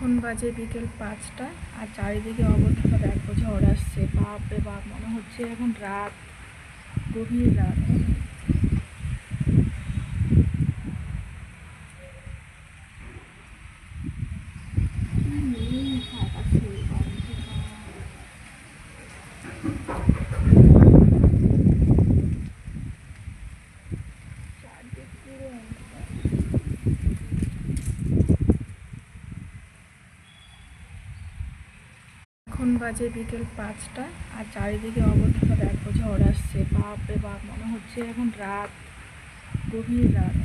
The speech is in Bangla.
এখন বাজে বিকেল 5টা আর চারিদিকে অবস্থা দেখো, ঝড় আসছে। বাপ রে বাপ, মনে হচ্ছে এখন রাত, গভীর রাত। এখন বাজে বিকেল 5টা আর চারিদিকে অবস্থা দেখো, ঝড় আসছে। বাপ রে বাপ, মনে হচ্ছে এখন রাত, গভীর রাত।